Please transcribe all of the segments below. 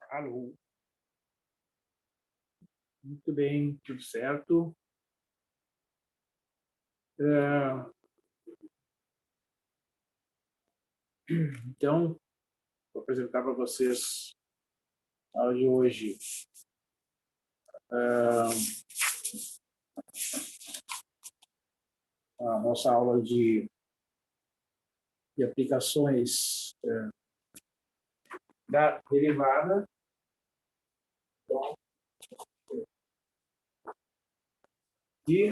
Alô. Muito bem, tudo certo. Então, vou apresentar para vocês a aula de hoje. A nossa aula de aplicações da derivada. E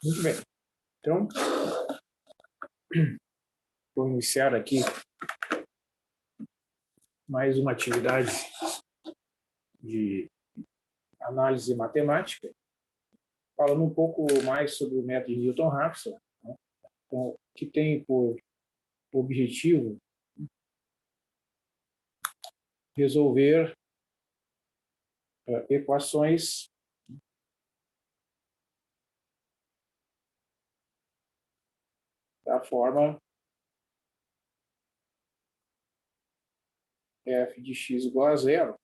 muito bem. Então, vou iniciar aqui mais uma atividade de análise matemática, falando um pouco mais sobre o método de Newton-Raphson, né, que tem por objetivo resolver equações da forma f de x igual a zero.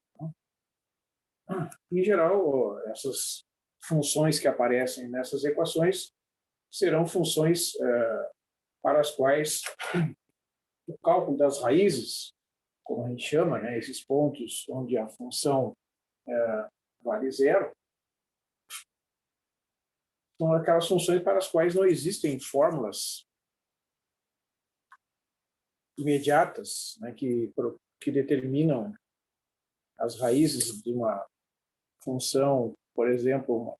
Em geral, essas funções que aparecem nessas equações serão funções para as quais o cálculo das raízes, como a gente chama, né, esses pontos onde a função vale zero, são aquelas funções para as quais não existem fórmulas imediatas, né, que determinam as raízes de uma função, por exemplo,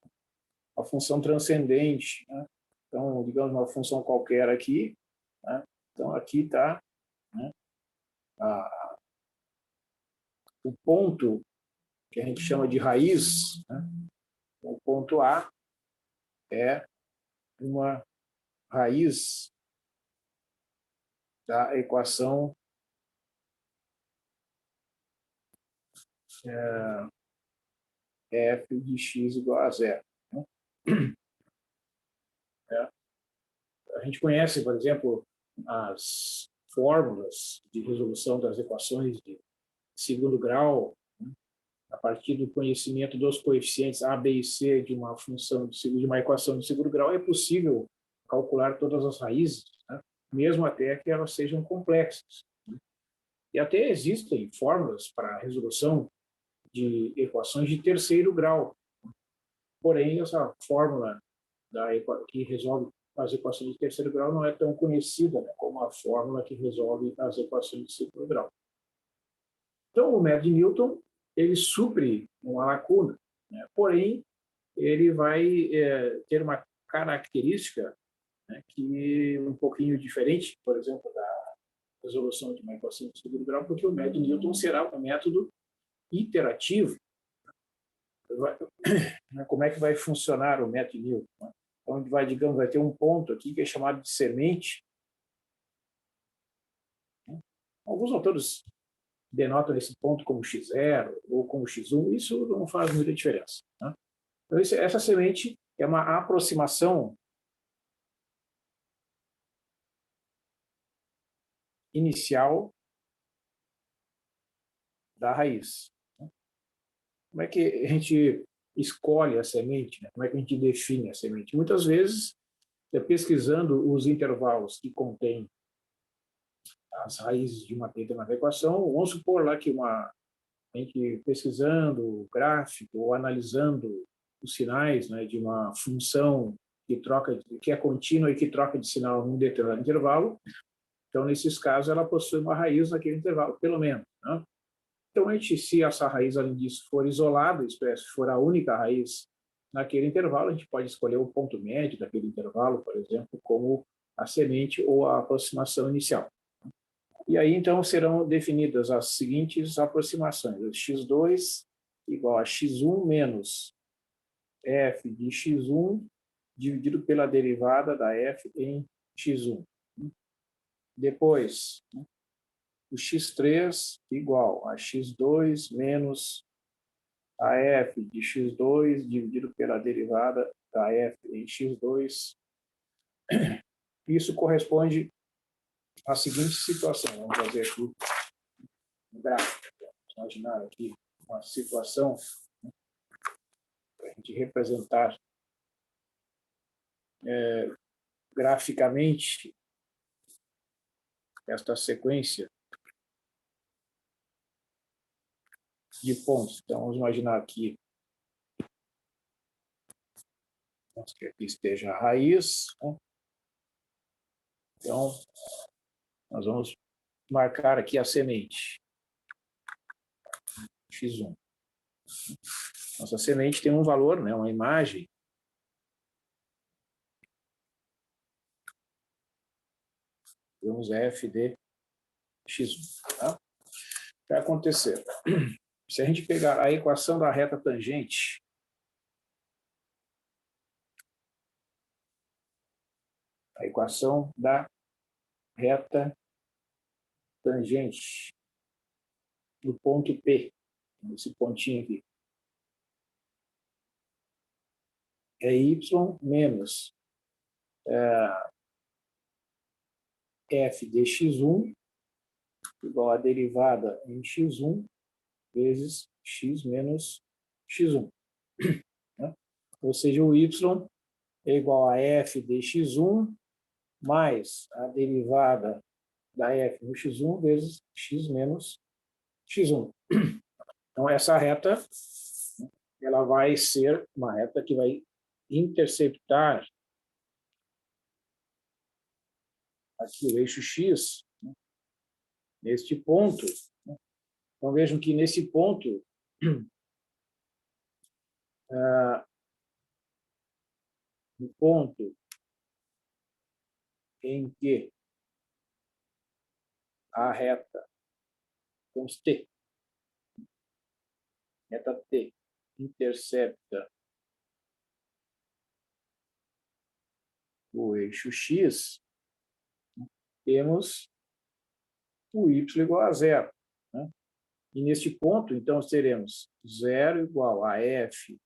uma função transcendente, né? Então, digamos, uma função qualquer aqui, né? Então, aqui está, né, o ponto que a gente chama de raiz, né? O ponto A é uma raiz da equação f de x igual a zero. Né? A gente conhece, por exemplo, as fórmulas de resolução das equações de segundo grau, né? A partir do conhecimento dos coeficientes a, b e c de uma função de uma equação de segundo grau, é possível calcular todas as raízes, né? Mesmo até que elas sejam complexas. Né? E até existem fórmulas para a resolução de equações de terceiro grau. Porém, essa fórmula que resolve as equações de terceiro grau não é tão conhecida, né, como a fórmula que resolve as equações de segundo grau. Então, o método de Newton ele supre uma lacuna, né, porém, ele vai ter uma característica, né, que é um pouquinho diferente, por exemplo, da resolução de uma equação de segundo grau, porque o método de Newton será um método iterativo. Como é que vai funcionar o método de Newton? Né? Então, digamos, vai ter um ponto aqui que é chamado de semente. Alguns autores denotam esse ponto como x0 ou como x1, isso não faz muita diferença. Né? Então, essa semente é uma aproximação inicial da raiz. Como é que a gente escolhe a semente? Né? Como é que a gente define a semente? Muitas vezes, pesquisando os intervalos que contêm as raízes de uma determinada equação, vamos supor lá que a gente pesquisando o gráfico ou analisando os sinais, né, de uma função que é contínua e que troca de sinal num determinado intervalo. Então, nesses casos, ela possui uma raiz naquele intervalo, pelo menos, né? Então, se essa raiz, além disso, for isolada, isto é, se for a única raiz naquele intervalo, a gente pode escolher o ponto médio daquele intervalo, por exemplo, como a semente ou a aproximação inicial. E aí, então, serão definidas as seguintes aproximações. x2 igual a x1 menos f de x1 dividido pela derivada da f em x1. Depois, o x3 igual a x2 menos a f de x2 dividido pela derivada da f em x2. Isso corresponde à seguinte situação. Vamos fazer aqui um gráfico. Vamos imaginar aqui uma situação para a gente representar graficamente esta sequência de pontos. Então, vamos imaginar aqui, que aqui esteja a raiz, né? Então, nós vamos marcar aqui a semente, x1. Nossa semente tem um valor, né, uma imagem. Temos f de x1. Tá? O que vai acontecer? Se a gente pegar a equação da reta tangente, a equação da reta tangente no ponto P, nesse pontinho aqui, é y menos f de x1 igual a derivada em x1 vezes x menos x1. Né? Ou seja, o y é igual a f de x1 mais a derivada da f no x1 vezes x menos x1. Então, essa reta, ela vai ser uma reta que vai interceptar aqui o eixo x, né, neste ponto. Então, vejam que nesse ponto, no ponto em que a reta, vamos T, reta T, intercepta o eixo x, temos o y igual a zero. Né? E neste ponto, então, teremos zero igual a f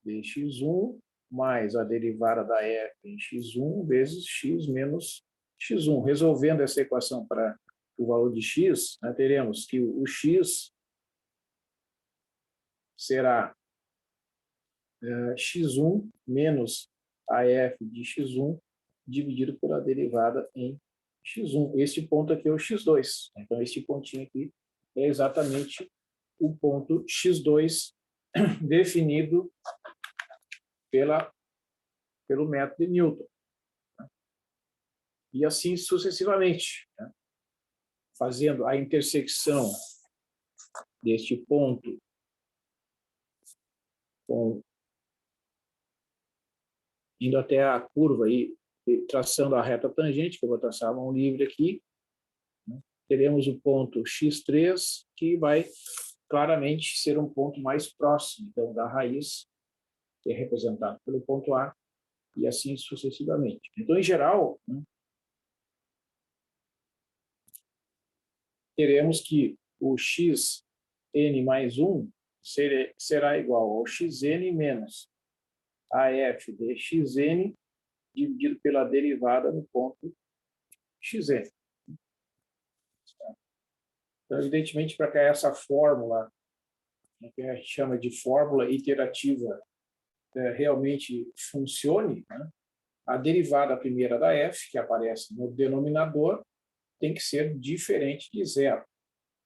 de x1 mais a derivada da f em x1 vezes x menos x1. Resolvendo essa equação para o valor de x, né, teremos que o x será x1 menos a f de x1 dividido pela derivada em x1. Este ponto aqui é o x2. Então, este pontinho aqui é exatamente o ponto x2 definido pelo método de Newton. E assim sucessivamente, né? Fazendo a intersecção deste ponto indo até a curva e traçando a reta tangente, que eu vou traçar a mão livre aqui, né? Teremos o ponto x3, que vai claramente ser um ponto mais próximo, então, da raiz, que é representado pelo ponto A, e assim sucessivamente. Então, em geral, né, teremos que o xn mais 1 será igual ao xn menos a f de xn dividido pela derivada no ponto xn. Então, evidentemente, para que essa fórmula, que a gente chama de fórmula iterativa, realmente funcione, né, a derivada primeira da f, que aparece no denominador, tem que ser diferente de zero.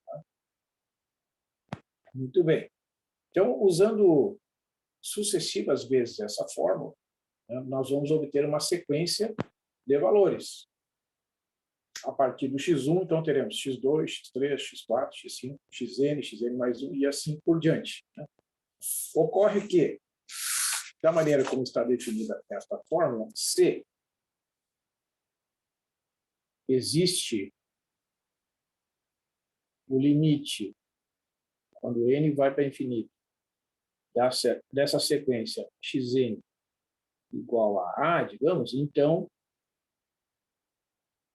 Tá? Muito bem. Então, usando sucessivas vezes essa fórmula, né, nós vamos obter uma sequência de valores. A partir do x1, então, teremos x2, x3, x4, x5, xn, xn mais 1 e assim por diante. Né? Ocorre que, da maneira como está definida esta fórmula, se existe o limite, quando n vai para infinito, dessa sequência xn igual a A, digamos, então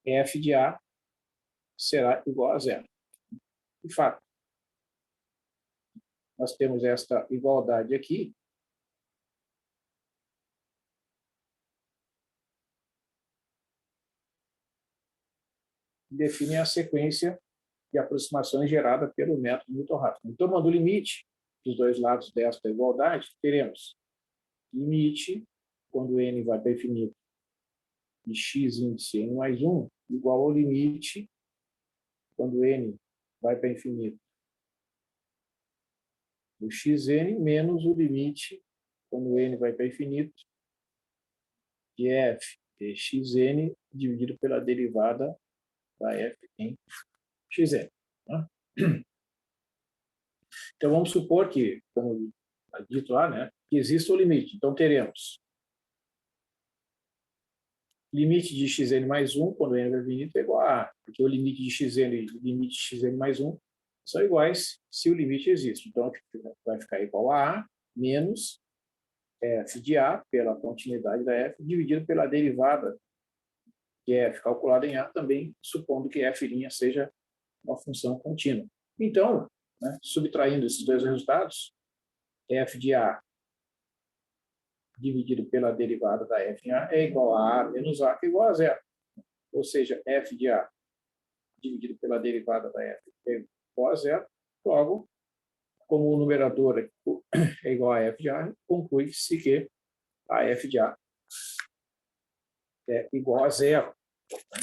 f de A será igual a zero. De fato, nós temos esta igualdade aqui, que define a sequência de aproximações gerada pelo método Newton-Raphson. Então, tomando o limite dos dois lados desta igualdade, teremos limite, quando n vai para infinito, de x índice n mais 1, igual ao limite, quando n vai para infinito, do xn menos o limite, quando n vai para infinito, de f de xn dividido pela derivada da f em xn. Né? Então, vamos supor que, como dito lá, né, que exista o limite. Então, teremos limite de xn mais 1, quando n vai infinito, é igual a A, porque o limite de xn e o limite de xn mais 1 são iguais se o limite existe. Então, vai ficar igual a A menos f de A, pela continuidade da f, dividido pela derivada de f calculada em A, também supondo que f' seja uma função contínua. Então, né, subtraindo esses dois resultados, f de A dividido pela derivada da f em A é igual a A menos A, que é igual a zero. Ou seja, f de A dividido pela derivada da f é igual a zero. Logo, como o numerador é igual a f de A, conclui-se que a f de A é igual a zero.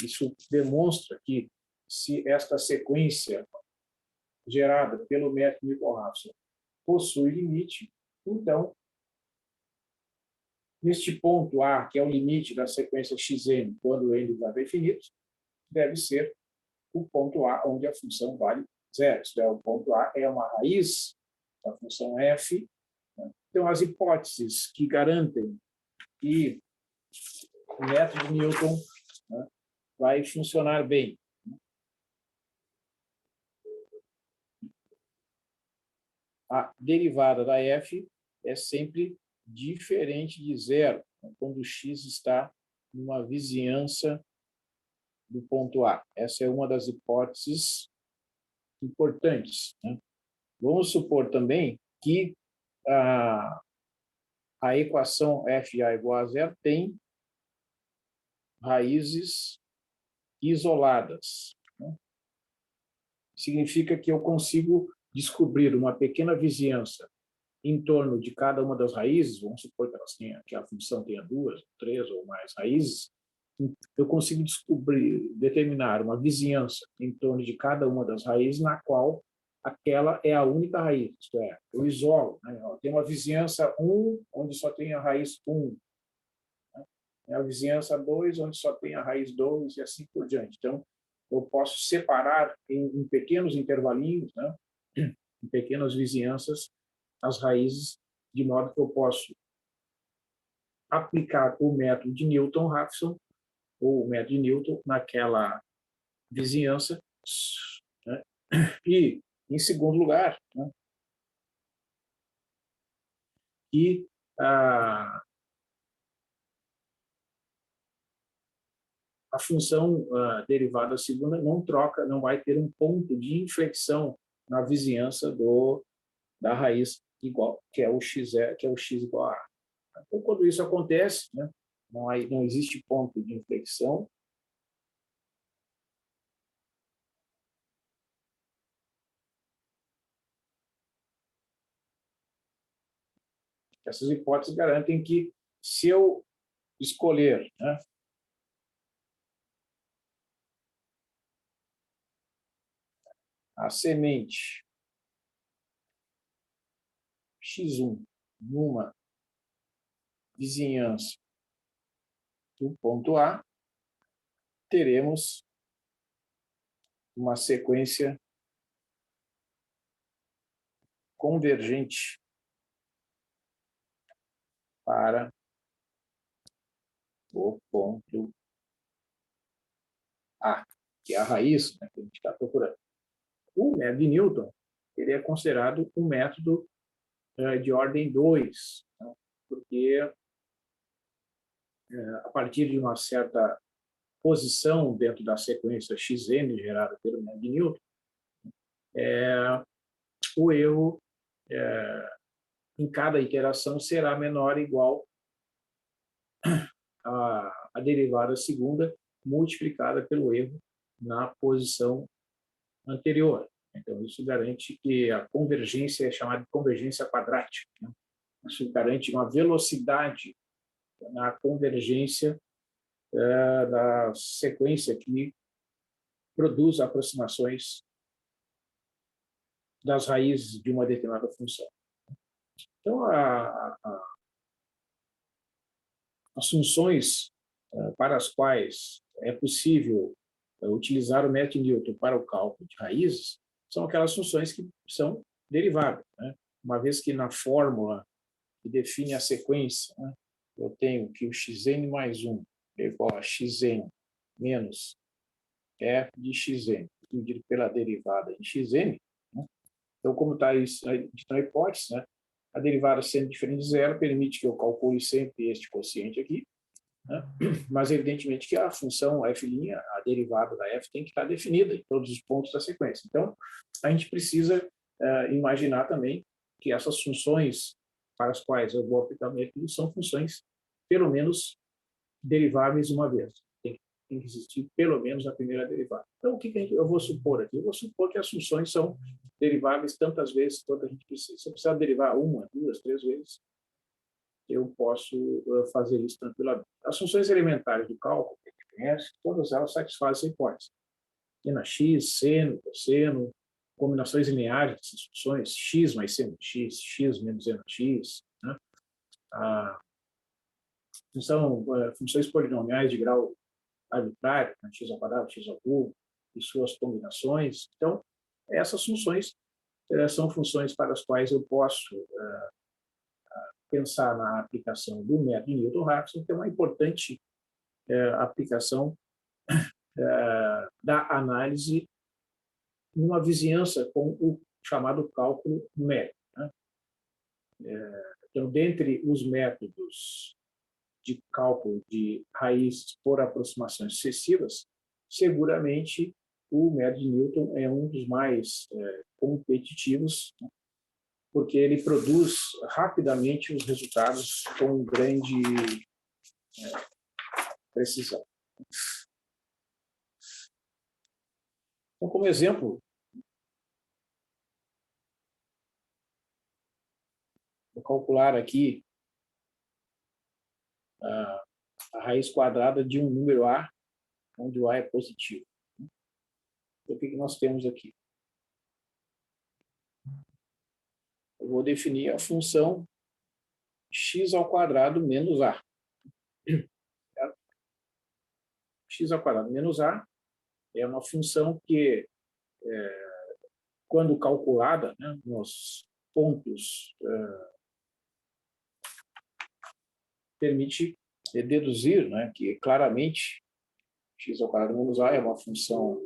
Isso demonstra que, se esta sequência gerada pelo método Newton-Raphson possui limite, então, neste ponto A, que é o limite da sequência xn, quando n vai para infinito, deve ser o ponto A onde a função vale zero. Isto é, o ponto A é uma raiz da função f. Né? Então, as hipóteses que garantem que o método de Newton, né, vai funcionar bem. A derivada da f é sempre diferente de zero, quando x está numa vizinhança do ponto A. Essa é uma das hipóteses importantes. Né? Vamos supor também que a equação FA igual a zero tem raízes isoladas. Né? Significa que eu consigo descobrir uma pequena vizinhança em torno de cada uma das raízes, vamos supor que a função tenha 2, 3 ou mais raízes, eu consigo determinar uma vizinhança em torno de cada uma das raízes, na qual aquela é a única raiz, isto é, eu isolo. Né? Tem uma vizinhança 1, onde só tem a raiz 1. Né? Tem a vizinhança 2, onde só tem a raiz 2 e assim por diante. Então, eu posso separar em pequenos intervalinhos, né? Em pequenas vizinhanças, as raízes, de modo que eu posso aplicar o método de Newton-Raphson, ou o método de Newton, naquela vizinhança. Né? E, em segundo lugar, né, que a função derivada segunda não troca, não vai ter um ponto de inflexão na vizinhança da raiz igual, que é o x igual a A. Então, quando isso acontece, né, não existe ponto de inflexão. Essas hipóteses garantem que, se eu escolher, né, a semente x1 numa vizinhança do ponto A, teremos uma sequência convergente para o ponto A, que é a raiz, né, que a gente está procurando. O método de Newton ele é considerado um método de ordem 2, né, porque a partir de uma certa posição dentro da sequência xn gerada pelo método de Newton, o erro em cada iteração será menor ou igual à derivada segunda multiplicada pelo erro na posição anterior. Então, isso garante que a convergência é chamada de convergência quadrática, né? Isso garante uma velocidade na convergência da sequência que produz aproximações das raízes de uma determinada função. Então, as funções para as quais é possível utilizar o método de Newton para o cálculo de raízes são aquelas funções que são derivadas, né? Uma vez que na fórmula que define a sequência, né, eu tenho que o xn mais 1 é igual a xn menos f de xn, dividido pela derivada em xn. Né? Então, como está na hipótese, né, a derivada sendo diferente de zero permite que eu calcule sempre este quociente aqui, né? Mas, evidentemente, que a função f', a derivada da f, tem que estar definida em todos os pontos da sequência. Então, a gente precisa imaginar também que essas funções para as quais eu vou aplicar o método são funções, pelo menos, deriváveis uma vez. Tem que existir, pelo menos, a primeira derivada. Então, o que eu vou supor aqui? Eu vou supor que as funções são deriváveis tantas vezes quanto a gente precisa. Se eu precisar derivar uma, duas, três vezes, eu posso fazer isso tranquilamente. As funções elementares do cálculo, que a gente conhece, todas elas satisfazem essa hipótese. Seno, x, seno, cosseno, combinações lineares dessas funções, x mais seno de x, x menos seno de x, né? Funções polinomiais de grau arbitrário, né? X ao quadrado, x ao cubo, e suas combinações. Então, essas funções são funções para as quais eu posso pensar na aplicação do método Newton-Raphson, que é uma importante aplicação da análise numa vizinhança com o chamado cálculo numérico, né? Então, dentre os métodos de cálculo de raízes por aproximações sucessivas, seguramente o método de Newton é um dos mais competitivos, né? Porque ele produz rapidamente os resultados com grande precisão. Então, como exemplo, vou calcular aqui a raiz quadrada de um número A, onde o A é positivo. Então, o que nós temos aqui? Eu vou definir a função x ao quadrado menos A. X ao quadrado menos A é uma função que, quando calculada, né, nos pontos, permite deduzir, né, que claramente x ao quadrado menos A é uma função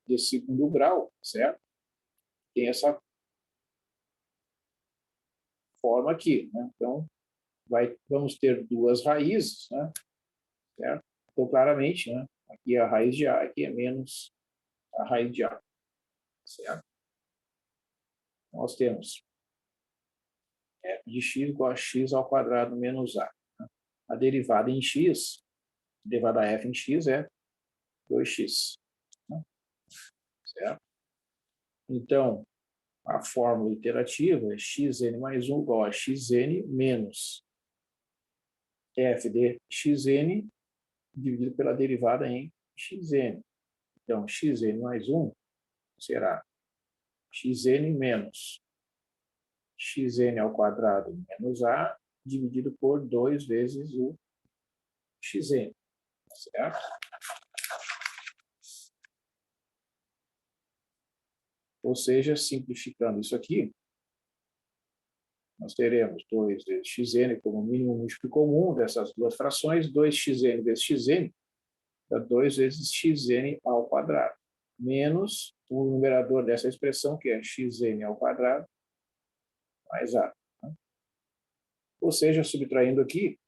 de segundo grau, certo? Tem essa forma aqui, né? Então, vamos ter duas raízes, né? Certo? Então, claramente, né, aqui é a raiz de A, aqui é menos a raiz de A, certo? Nós temos f de x igual a x ao quadrado menos A. Né? A derivada em x, a derivada f em x é 2x. Né? Certo? Então, a fórmula iterativa é xn mais 1 igual a xn menos f de xn dividido pela derivada em xn. Então, xn mais 1 será xn menos xn ao quadrado menos a dividido por 2 vezes o xn, certo? Ou seja, simplificando isso aqui, nós teremos 2 vezes xn como mínimo múltiplo comum dessas duas frações, 2xn vezes xn, dá 2 vezes xn ao quadrado, menos o numerador dessa expressão, que é xn ao quadrado, mais a. Ou seja, subtraindo aqui,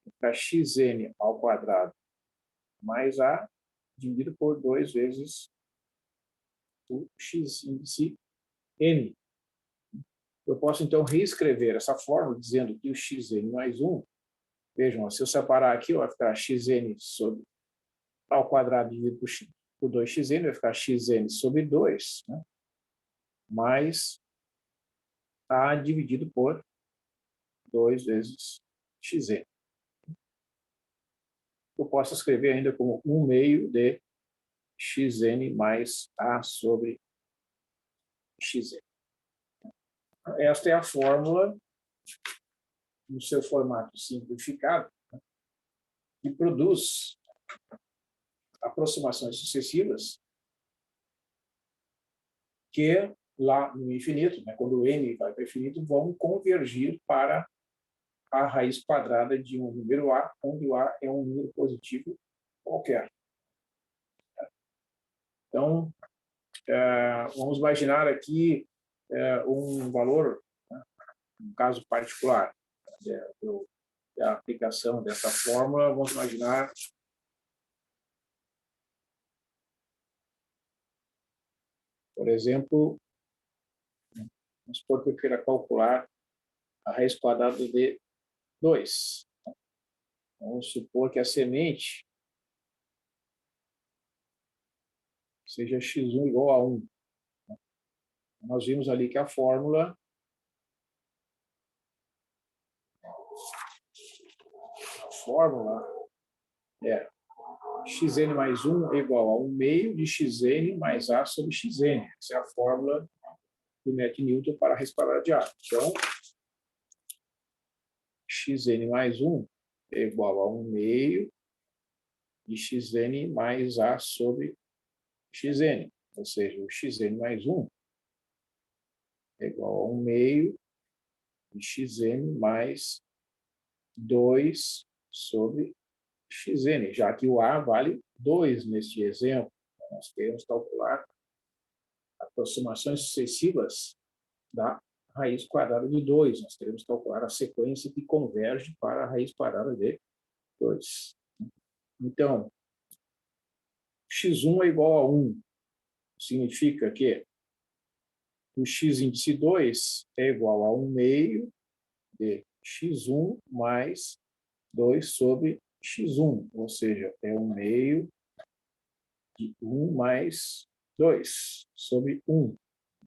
fica xn ao quadrado mais a, dividido por 2 vezes o x índice n. Eu posso, então, reescrever essa fórmula dizendo que o xn mais 1, vejam, se eu separar aqui, vai ficar xn sobre ao quadrado dividido por 2xn, vai ficar xn sobre 2, né? Mais a dividido por 2 vezes xn. Eu posso escrever ainda como 1 meio de xn mais a sobre xn. Esta é a fórmula, no seu formato simplificado, que produz aproximações sucessivas que, lá no infinito, né, quando o n vai para o infinito, vão convergir para a raiz quadrada de um número a, onde o a é um número positivo qualquer. Então, vamos imaginar aqui um valor, né, um caso particular da aplicação dessa fórmula. Vamos imaginar por exemplo, vamos supor que eu queira calcular a raiz quadrada de 2. Vamos supor que a semente seja x1 igual a 1. Nós vimos ali que a fórmula é xn mais 1 é igual a 1 meio de xn mais a sobre xn. Essa é a fórmula do Newton para a raiz quadrada de a. Então, xn mais 1 é igual a 1 meio de xn mais a sobre xn. Ou seja, o xn mais 1 é igual a 1 meio de xn mais 2 sobre xn, já que o a vale 2 neste exemplo. Nós queremos calcular aproximações sucessivas da raiz quadrada de 2. Nós queremos calcular a sequência que converge para a raiz quadrada de 2. Então, x1 é igual a 1. Significa que o x índice 2 é igual a 1 meio de x1 mais 2 sobre x1, ou seja, é 1 meio de 1 mais 2 sobre 1.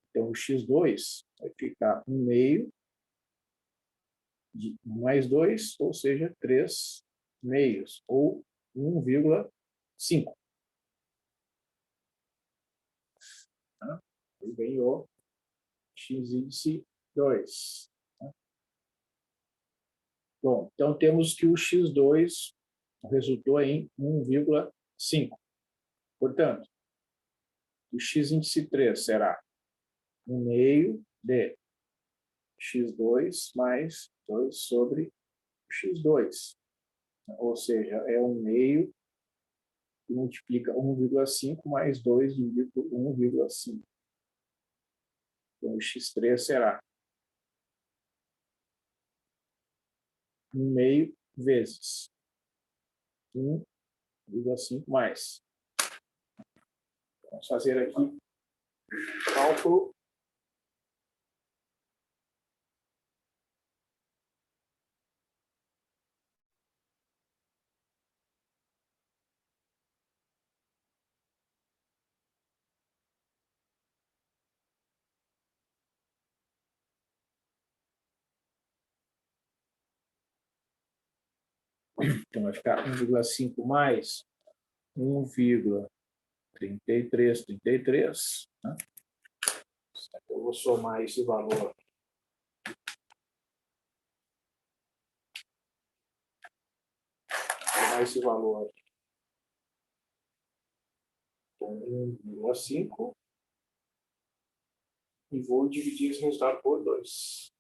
Então, o x2 vai ficar 1 meio de 1 mais 2, ou seja, 3 meios, ou 1,5. Ele ganhou x índice 2. Bom, então temos que o x2 resultou em 1,5. Portanto, o x índice 3 será 1 meio de x2 mais 2 sobre x2. Ou seja, é 1 meio que multiplica 1,5 mais 2 dividido por 1,5. Então, o x3 será 1 meio vezes 1,5 mais. Vamos fazer aqui o cálculo. Então, vai ficar 1,5 mais 1,3333. Né? Eu vou somar esse valor transformar esse valor em 1,5 e vou dividir esse resultado por 2.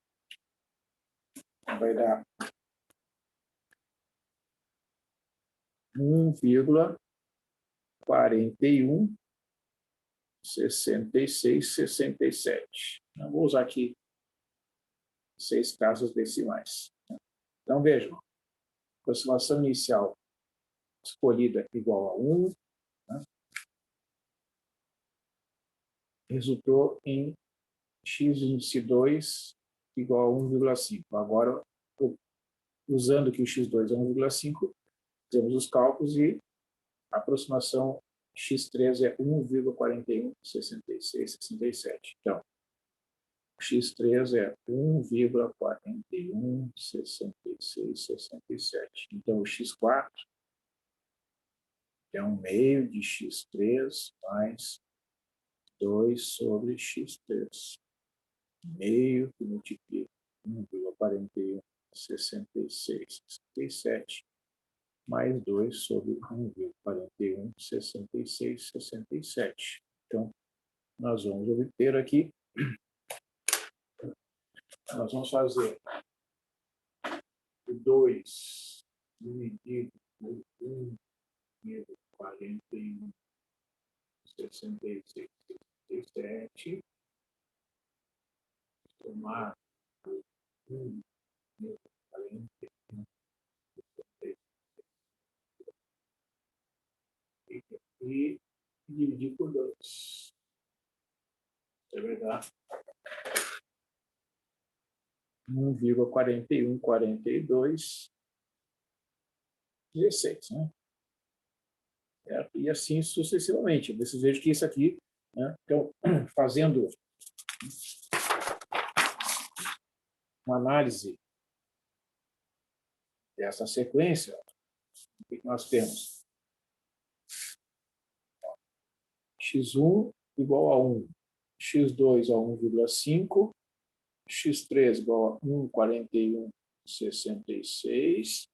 Vai dar 1,416667. Vou usar aqui 6 casas decimais. Então, vejam, a aproximação inicial escolhida igual a 1, né? Resultou em x índice 2 igual a 1,5. Agora, usando que o x2 é 1,5, temos os cálculos e a aproximação x3 é 1,416667. Então, x3 é 1,416667. Então, o x4 é 1 meio de x3 mais 2 sobre x3. Meio que multiplica 1,416667 mais 2 sobre 1,416667. Então, nós vamos obter aqui, nós vamos fazer 2 dividido por 1,416667, tomar 1,416667 e dividir por 2. É verdade. 1,414216, né? E assim sucessivamente. Vocês vejam que isso aqui, né? Então, fazendo uma análise dessa sequência, o que nós temos? x1 igual a 1, x2 a 1,5, x3 igual a 1,4166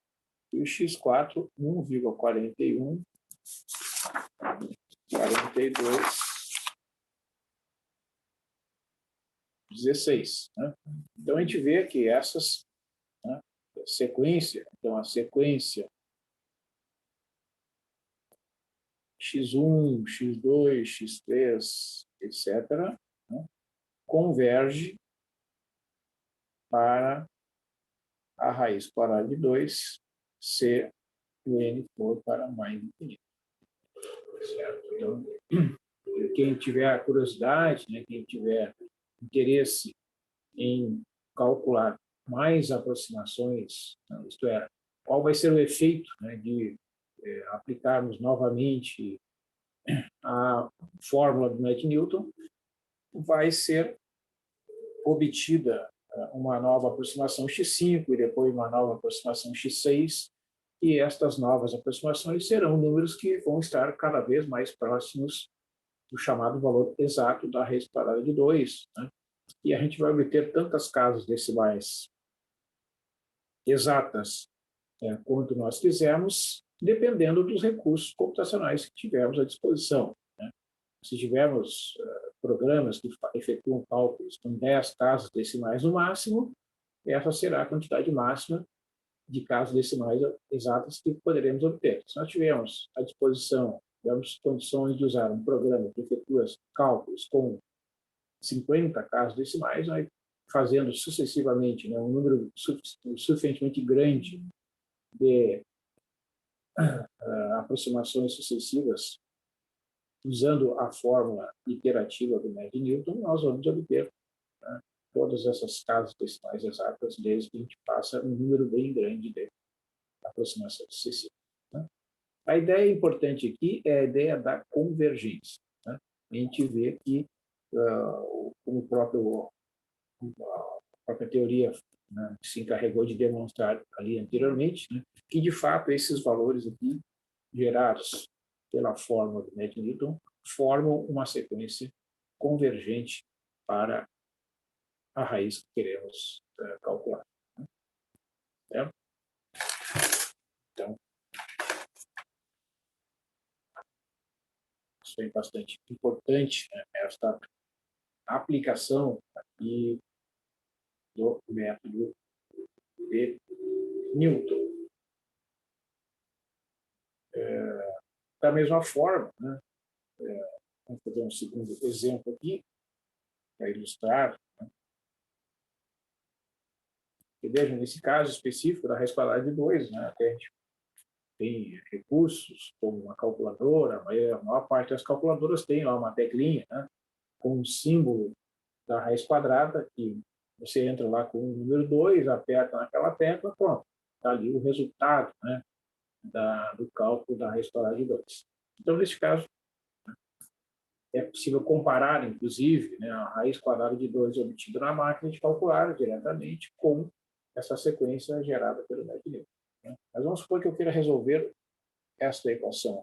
e o x4 1,414216. Né? Então, a gente vê que essas, né, sequência, então a sequência x1, x2, x3, etc., né, converge para a raiz quadrada de 2 se o n for para mais infinito. Certo? Então, quem tiver curiosidade, né, quem tiver interesse em calcular mais aproximações, né, isto é, qual vai ser o efeito, né, de aplicarmos novamente a fórmula do Newton, vai ser obtida uma nova aproximação x5 e depois uma nova aproximação x6, e estas novas aproximações serão números que vão estar cada vez mais próximos do chamado valor exato da raiz quadrada de 2. Né? E a gente vai obter tantas casas decimais exatas quanto nós quisermos, dependendo dos recursos computacionais que tivermos à disposição. Né? Se tivermos programas que efetuam cálculos com 10 casas decimais no máximo, essa será a quantidade máxima de casas decimais exatas que poderemos obter. Se nós tivermos à disposição, tivermos condições de usar um programa que efetua cálculos com 50 casas decimais, nós fazendo sucessivamente, né, um número suficientemente grande de aproximações sucessivas, usando a fórmula iterativa do Newton, nós vamos obter, né, todas essas casas decimais exatas, desde que a gente faça um número bem grande de aproximações sucessivas. Né? A ideia importante aqui é a ideia da convergência. Né? A gente vê que, como a própria teoria, né, se encarregou de demonstrar ali anteriormente, né, que, de fato, esses valores aqui, gerados pela fórmula do Newton, formam uma sequência convergente para a raiz que queremos calcular. Né? Então, isso é bastante importante, né? Esta aplicação aqui do método de Newton. Da mesma forma, né? Vamos fazer um segundo exemplo aqui, para ilustrar. E vejam, nesse caso específico da raiz quadrada de 2, né? Até a gente tem recursos, como uma calculadora, a maior parte das calculadoras tem lá uma teclinha, né? Com um símbolo da raiz quadrada, que você entra lá com o número 2, aperta naquela tecla, pronto, está ali o resultado, né? Do cálculo da raiz quadrada de 2. Então, nesse caso, é possível comparar, inclusive, né, a raiz quadrada de 2 obtida na máquina de calcular diretamente com essa sequência gerada pelo método Newton, né? Mas vamos supor que eu queira resolver esta equação.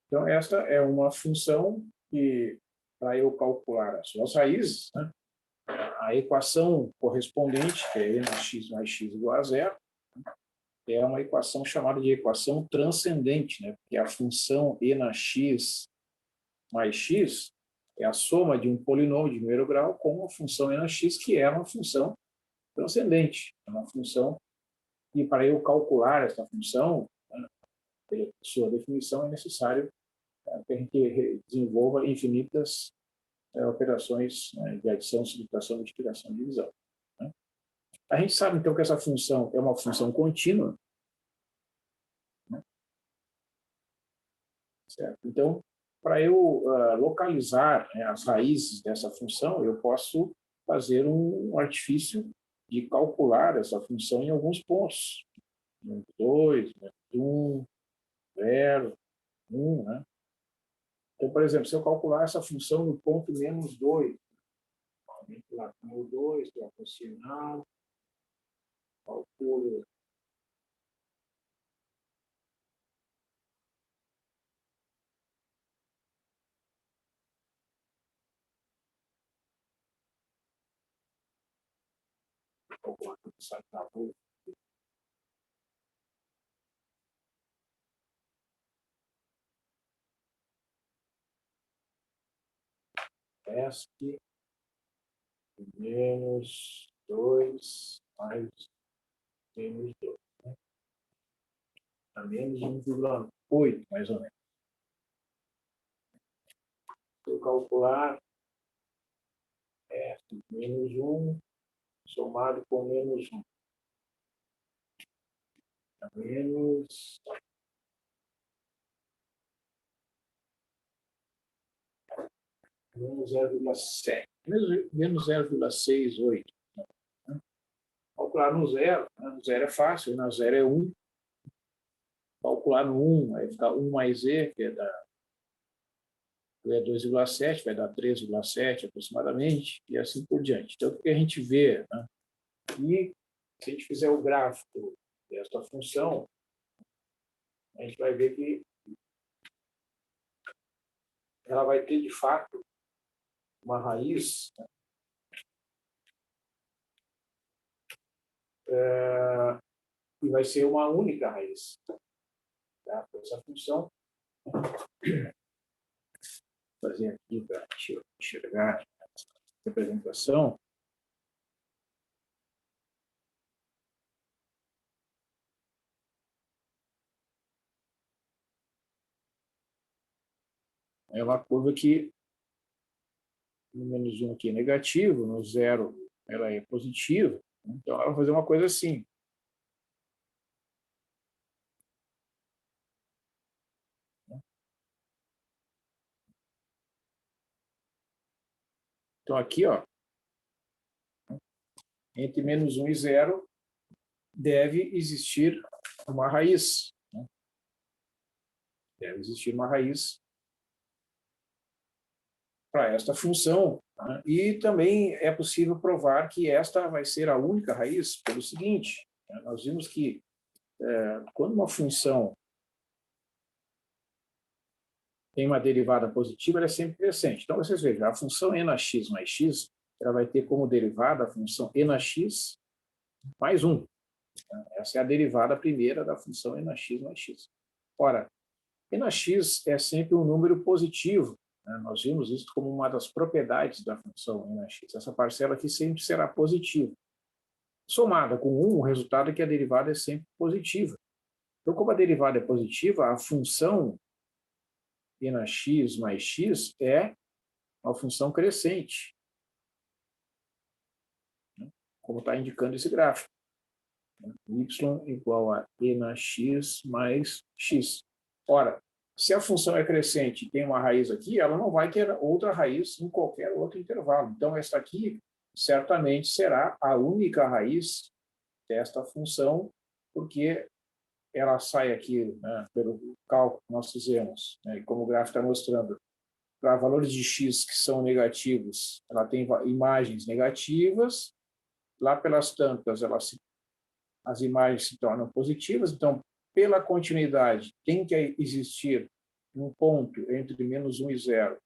Então, esta é uma função que, para eu calcular as suas raízes, né, a equação correspondente, que é e na x mais x igual a zero, é uma equação chamada de equação transcendente, né, porque a função e na x mais x é a soma de um polinômio de primeiro grau com uma função e na x, que é uma função transcendente. É uma função que, para eu calcular essa função, né, pela sua definição, é necessário que a gente desenvolva infinitas operações, né, de adição, subtração, multiplicação e divisão, né? A gente sabe, então, que essa função é uma função contínua, né? Certo? Então, para eu localizar, né, as raízes dessa função, eu posso fazer um artifício de calcular essa função em alguns pontos. 2, 1, 0, 1, né? Então, por exemplo, se eu calcular essa função no ponto menos 2, lá com o 2, que é o sinal, calculo ESC menos 2 mais menos 2, né? A menos 1,8, mais ou menos. Se eu calcular ESC menos 1 somado com menos 1, a menos 0,7, menos 0,68. Né? Calcular no zero, né? No zero é fácil, no zero é 1. Calcular no 1, aí fica 1 mais e, que é 2,7, vai dar 3,7 aproximadamente, e assim por diante. Então, o que a gente vê, né? E se a gente fizer o gráfico desta função, a gente vai ver que ela vai ter, de fato, uma raiz, né, e vai ser uma única raiz, tá? Essa função, vou fazer aqui para enxergar a representação. É uma curva que no menos 1 aqui é negativo, no 0 ela é positiva. Então, ela vai fazer uma coisa assim. Então, aqui, ó, entre menos 1 e 0, deve existir uma raiz, né? Deve existir uma raiz para esta função, né? E também é possível provar que esta vai ser a única raiz pelo seguinte, né? Nós vimos que quando uma função tem uma derivada positiva, ela é sempre crescente. Então, vocês vejam, a função n na x mais x, ela vai ter como derivada a função e na x mais 1. Essa é a derivada primeira da função e na x mais x. Ora, e na x é sempre um número positivo, né? Nós vimos isso como uma das propriedades da função e na x. Essa parcela aqui sempre será positiva. Somada com 1, o resultado é que a derivada é sempre positiva. Então, como a derivada é positiva, a função e na x mais x é uma função crescente, né? Como está indicando esse gráfico. Y igual a e na x mais x. Ora, se a função é crescente e tem uma raiz aqui, ela não vai ter outra raiz em qualquer outro intervalo. Então, esta aqui certamente será a única raiz desta função, porque ela sai aqui, né, pelo cálculo que nós fizemos, né, e como o gráfico está mostrando, para valores de x que são negativos, ela tem imagens negativas, lá pelas tantas, as imagens se tornam positivas, então, pela continuidade, tem que existir um ponto entre menos 1 e 0,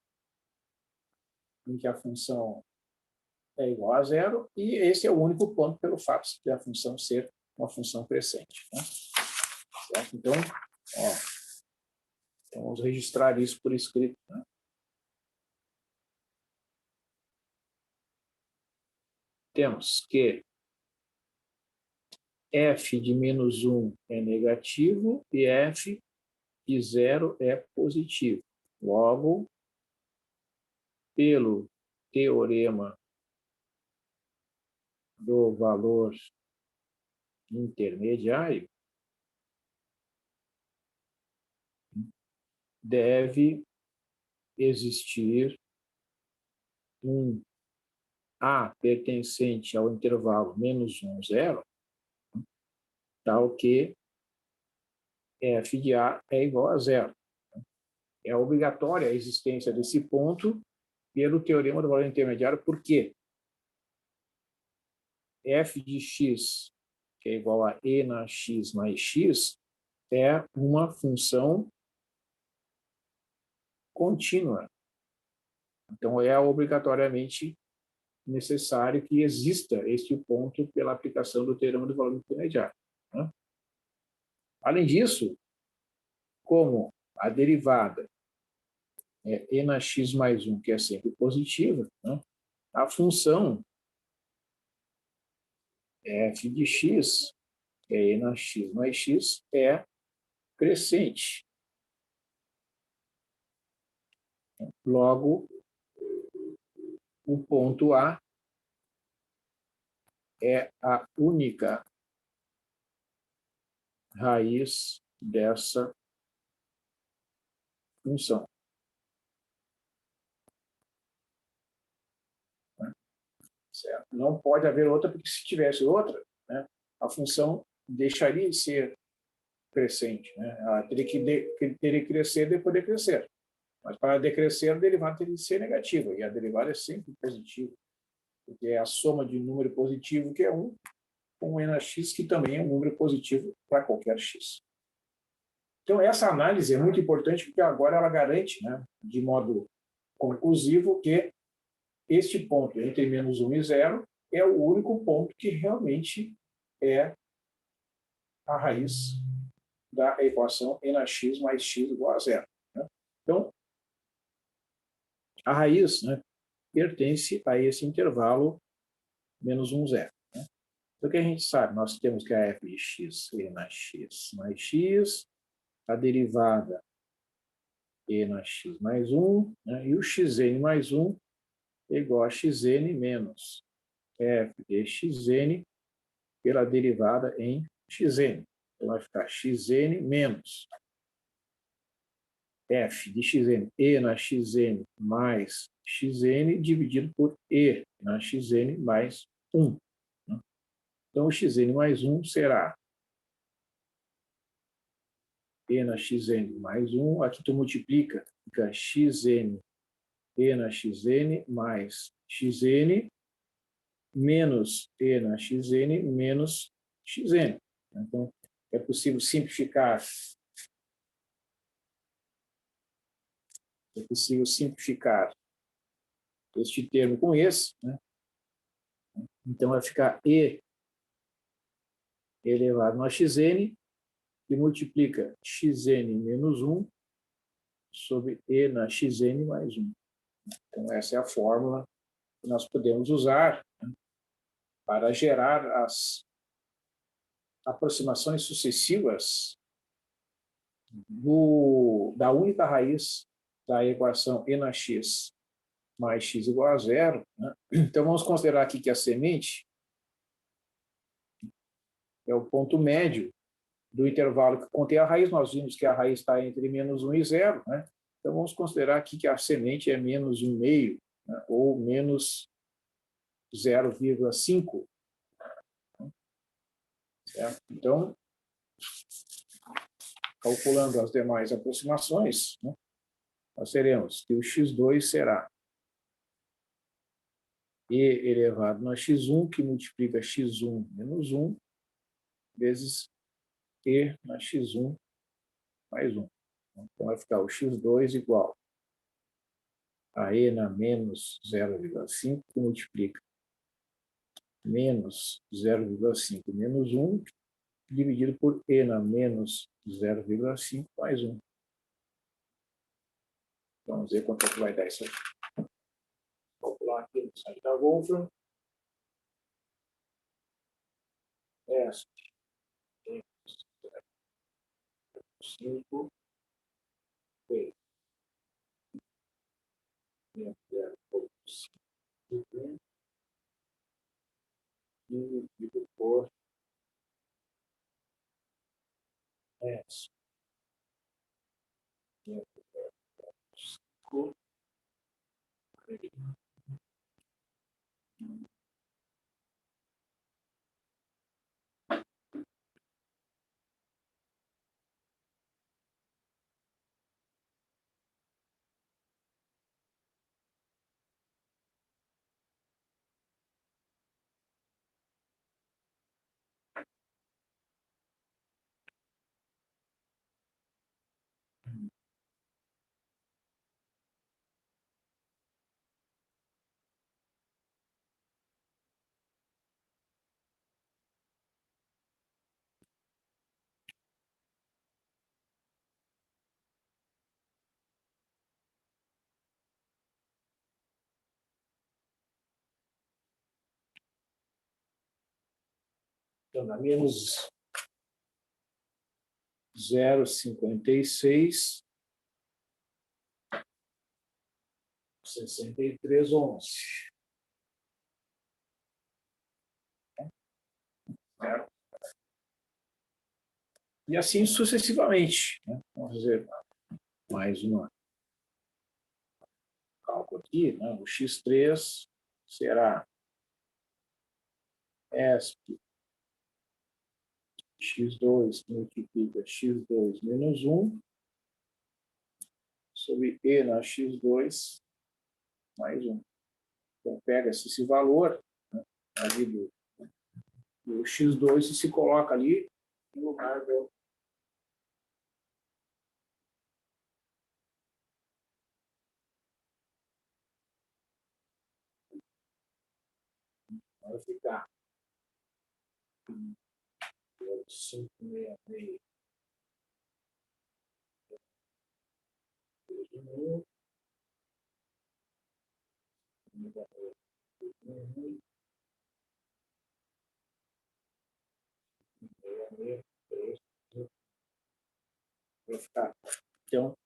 em que a função é igual a zero, e esse é o único ponto pelo fato de a função ser uma função crescente, né? Certo? Então, vamos registrar isso por escrito, né? Temos que f de menos 1 é negativo e f de 0 é positivo. Logo, pelo teorema do valor intermediário, deve existir um A pertencente ao intervalo menos 1, 0, tal que f de A é igual a 0. É obrigatória a existência desse ponto pelo teorema do valor intermediário, porque f de x, que é igual a e na x mais x, é uma função contínua. Então, é obrigatoriamente necessário que exista este ponto pela aplicação do teorema do valor intermediário, né? Além disso, como a derivada é e na x mais 1, que é sempre positiva, né, a função f de x, que é e na x mais x, é crescente. Logo, o ponto A é a única raiz dessa função. Certo? Não pode haver outra, porque se tivesse outra, né, a função deixaria de ser crescente, né? Ela teria que crescer depois de crescer. Mas para decrescer, a derivada teria que ser negativa, e a derivada é sempre positiva, porque é a soma de um número positivo, que é 1, com um n x, que também é um número positivo para qualquer x. Então, essa análise é muito importante, porque agora ela garante, né, de modo conclusivo, que este ponto entre menos 1 e 0 é o único ponto que realmente é a raiz da equação e na x mais x igual a 0. Né? Então, a raiz, né, pertence a esse intervalo menos 1, 0. Né? Então, o que a gente sabe? Nós temos que a f de x e na x mais x, a derivada e na x mais 1, né, e o xn mais 1 é igual a xn menos f de xn pela derivada em xn. Então, vai ficar xn menos f de xn e na xn mais xn dividido por e na xn mais 1. Então, o xn mais 1 será e na xn mais 1. Aqui tu multiplica, fica xn e na xn mais xn menos e na xn menos xn. Então, é possível simplificar este termo com esse, né? Então, vai ficar e elevado a xn, que multiplica xn menos 1 sobre e na xn mais 1. Então, essa é a fórmula que nós podemos usar, né, para gerar as aproximações sucessivas da única raiz da equação e na x mais x igual a zero, né? Então, vamos considerar aqui que a semente é o ponto médio do intervalo que contém a raiz. Nós vimos que a raiz está entre menos 1 e 0, né? Então, vamos considerar aqui que a semente é menos 1,5, né? Ou menos 0,5. Certo? Então, calculando as demais aproximações, né, nós teremos que o x2 será e elevado a x1, que multiplica x1 menos 1, vezes e na x1 mais 1. Então, vai ficar o x2 igual a e na menos 0,5, que multiplica menos 0,5 menos 1, dividido por e na menos 0,5 mais 1. Vamos ver quanto é que vai dar isso aqui. Vou calcular aqui no site da Wolfram. Essa. 5, 6, dividido por S. 5, então, dá menos 0,56, 63,11. Certo? E assim sucessivamente, né? Vamos fazer mais um cálculo aqui, né? O x3 será ESP x2 que multiplica x2 menos 1 sobre e na x2 mais 1. Então, pega-se esse valor, né, ali do x2 e se coloca ali em lugar do... Vai ficar 566 vai ficar. Então,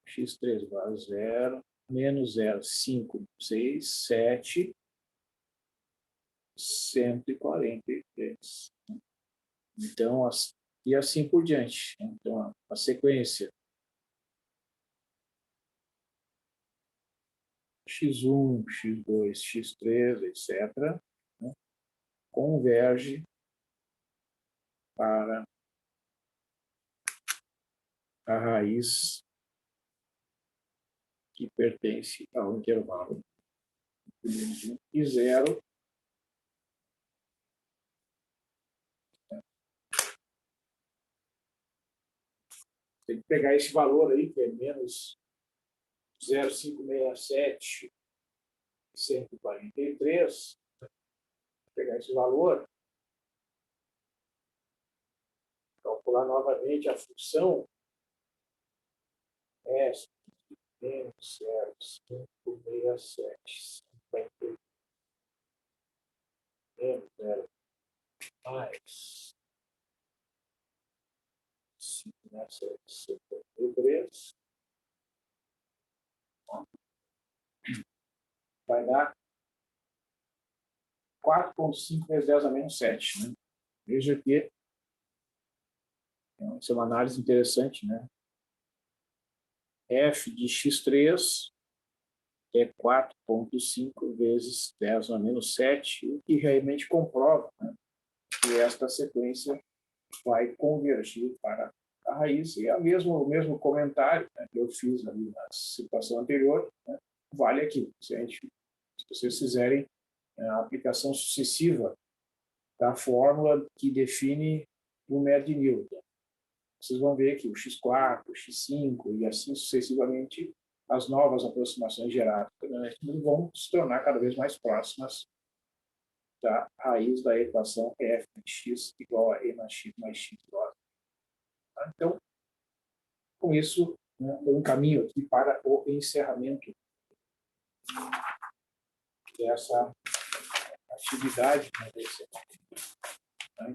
x3 igual a 0, menos 0, 5, 6, 7, 143. Então, e assim por diante. Então, a sequência x1, x2, x3, etc., né, converge para a raiz que pertence ao intervalo de 1 e 0. Tem que pegar esse valor aí, que é menos 0,567 e 143, pegar esse valor, calcular novamente a função S menos 0,567, 50, menos 0, mais 5,753, vai dar 4,5 vezes 10 a menos 7. Né? Veja que essa é uma análise interessante, né? F de x3 é 4,5 vezes 10 a menos 7, o que realmente comprova, né, que esta sequência vai convergir para a raiz. E o mesmo comentário, né, que eu fiz ali na situação anterior, né, vale aqui. Se vocês fizerem a aplicação sucessiva da fórmula que define o médio de Newton, vocês vão ver que o x4, o x5 e assim sucessivamente, as novas aproximações geradas vão se tornar cada vez mais próximas da raiz da equação f de x igual a e na x mais x igual a. Tá? Então, com isso, né, eu encaminho aqui para o encerramento dessa atividade. Né?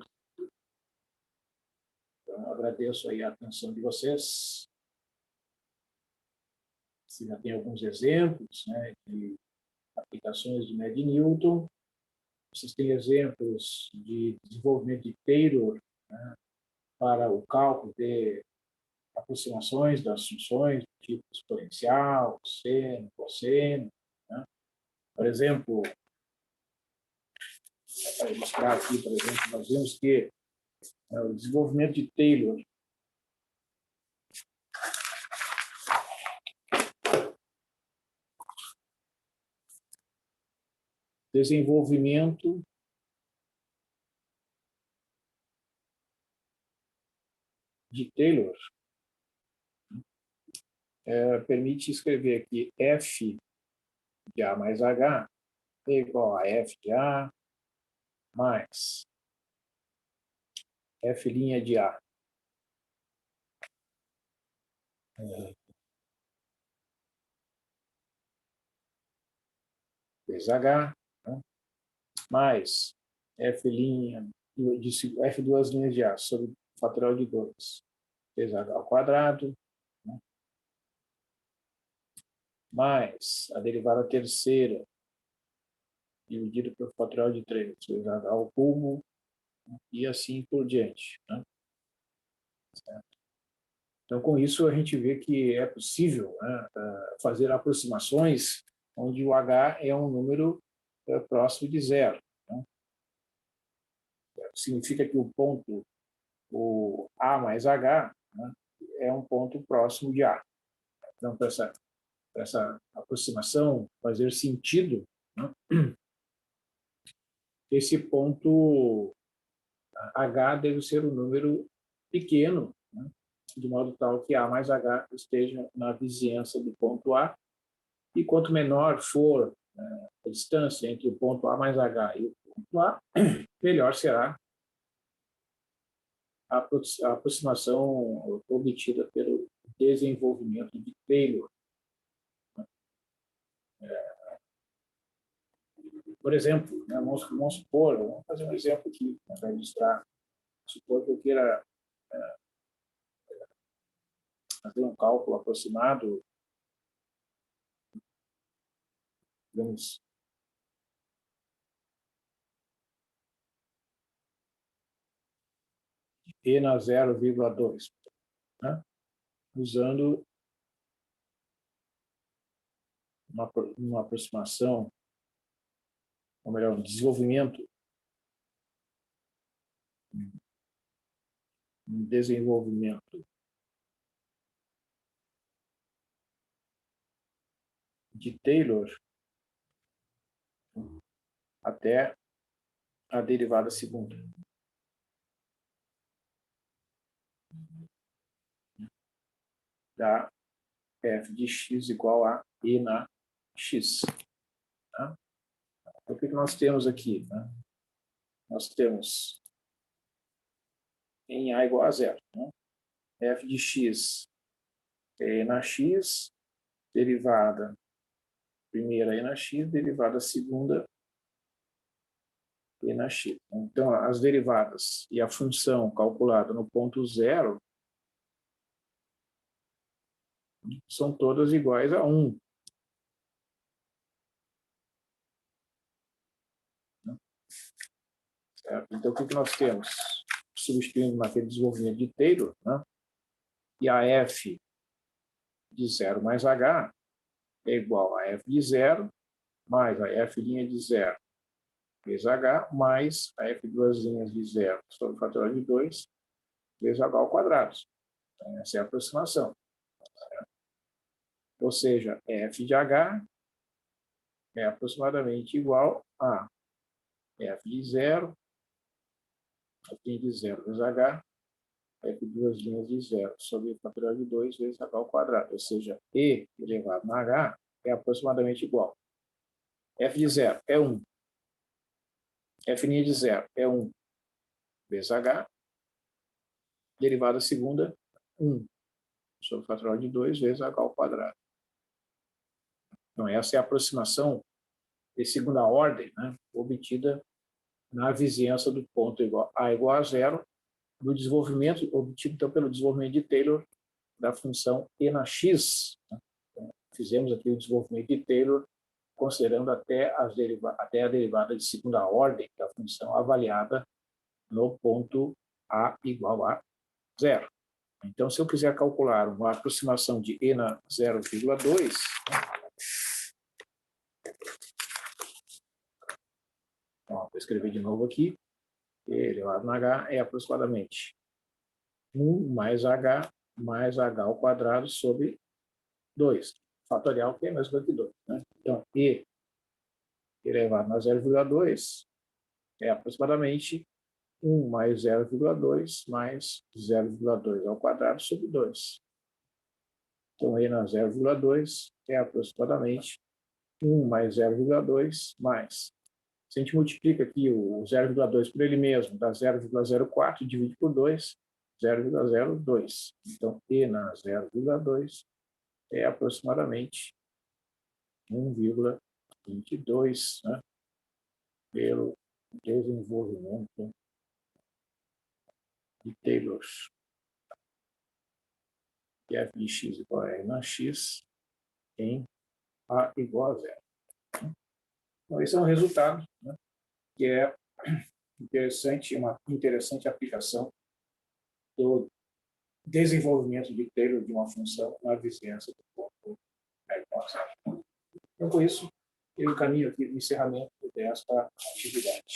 Então, agradeço aí a atenção de vocês. Você já tem alguns exemplos, né, de aplicações de médio de Newton. Vocês têm exemplos de desenvolvimento de Taylor, né, para o cálculo de aproximações das funções do tipo exponencial, seno, cosseno. Né? Por exemplo, para ilustrar aqui, por exemplo, nós vemos que o desenvolvimento de Taylor desenvolvimento de Taylor permite escrever aqui f de A mais H é igual a f de A mais f' de A vezes H, né? Mais f' de f duas linhas de A sobre o fatorial de 2 vezes H ao quadrado, né? Mais a derivada terceira dividido pelo fatorial de 3 vezes H ao cubo, né? E assim por diante. Né? Então, com isso, a gente vê que é possível, né, fazer aproximações onde o H é um número próximo de zero. Né? Significa que o A mais H, né, é um ponto próximo de A. Então, para essa aproximação fazer sentido, né, esse ponto H deve ser um número pequeno, né, de modo tal que A mais H esteja na vizinhança do ponto A, e quanto menor for a distância entre o ponto A mais H e o ponto A, melhor será a aproximação obtida pelo desenvolvimento de Taylor. Por exemplo, né, vamos supor, vamos fazer um exemplo aqui para ilustrar. Supor que eu queira fazer um cálculo aproximado, digamos, e na 0,2, né, usando uma aproximação, ou melhor, um desenvolvimento de Taylor até a derivada segunda. Da f de x igual a e na x. Tá? Então, o que nós temos aqui? Né? Nós temos em a igual a zero. Né? F de x é e na x, derivada primeira e na x, derivada segunda e na x. Então, as derivadas e a função calculada no ponto zero são todas iguais a 1. Certo? Então, o que nós temos? Substituindo naquele desenvolvimento de Taylor, né? E a f de 0 mais h é igual a f de 0 mais a f' de 0 vezes h mais a f duas linhas de 0 sobre o fatorial de 2 vezes h ao quadrado. Então, essa é a aproximação. Ou seja, f de h é aproximadamente igual a f de 0, f de 0 vezes h, f duas linhas de 0 sobre o fatorial de 2 vezes h ao quadrado. Ou seja, e elevado na h é aproximadamente igual. F de 0 é 1. F' de 0 é 1 vezes h. Derivada segunda, 1 sobre o fatorial de 2 vezes h ao quadrado. Então, essa é a aproximação de segunda ordem, né, obtida na vizinhança do ponto a igual a zero, do desenvolvimento, obtido então, pelo desenvolvimento de Taylor da função e na x. Né? Então, fizemos aqui o desenvolvimento de Taylor, considerando até a derivada de segunda ordem da função avaliada no ponto a igual a zero. Então, se eu quiser calcular uma aproximação de e na 0,2, vou escrever de novo aqui, e elevado na h é aproximadamente 1 mais h ao quadrado sobre 2, fatorial que é mais do que 2. Né? Então, e elevado na 0,2 é aproximadamente 1 mais 0,2 mais 0,2 ao quadrado sobre 2. Então, e na 0,2 é aproximadamente 1 mais 0,2 mais. Se a gente multiplica aqui o 0,2 por ele mesmo, dá 0,04, divide por 2, 0,02. Então, e na 0,2 é aproximadamente 1,22, né, pelo desenvolvimento de Taylor. E f de x igual a e na x em a igual a zero. Então, esse é um resultado, né, que é interessante, uma interessante aplicação do desenvolvimento de Taylor de uma função na vizinhança do ponto a igual a zero. Então, com isso, eu encaminho aqui o encerramento desta atividade.